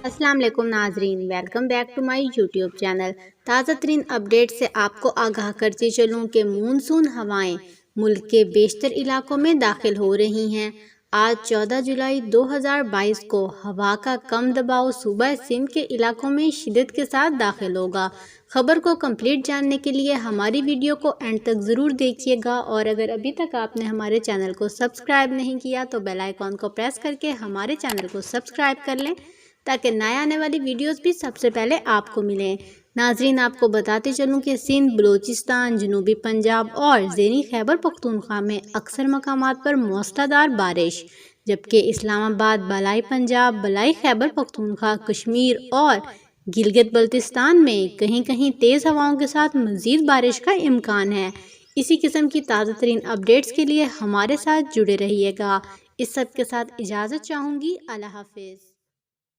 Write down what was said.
السلام علیکم ناظرین، welcome back to my YouTube channel. تازہ ترین اپڈیٹ سے آپ کو آگاہ کرتی چلوں کہ مونسون ہوائیں ملک کے بیشتر علاقوں میں داخل ہو رہی ہیں۔ آج 14 جولائی 2022 کو ہوا کا کم دباؤ صوبہ سندھ کے علاقوں میں شدت کے ساتھ داخل ہوگا۔ خبر کو کمپلیٹ جاننے کے لیے ہماری ویڈیو کو اینڈ تک ضرور دیکھیے گا، اور اگر ابھی تک آپ نے ہمارے چینل کو سبسکرائب نہیں کیا تو بیل آئیکن کو پریس کر کے ہمارے چینل کو سبسکرائب کر لیں تاکہ نئے آنے والی ویڈیوز بھی سب سے پہلے آپ کو ملیں۔ ناظرین، آپ کو بتاتے چلوں کہ سندھ، بلوچستان، جنوبی پنجاب اور زیریں خیبر پختونخوا میں اکثر مقامات پر موسلا دھار بارش، جبکہ اسلام آباد، بالائی پنجاب، بالائی خیبر پختونخوا، کشمیر اور گلگت بلتستان میں کہیں کہیں تیز ہواؤں کے ساتھ مزید بارش کا امکان ہے۔ اسی قسم کی تازہ ترین اپڈیٹس کے لیے ہمارے ساتھ جڑے رہیے گا۔ اس سب کے ساتھ اجازت چاہوں گی۔ اللہ حافظ۔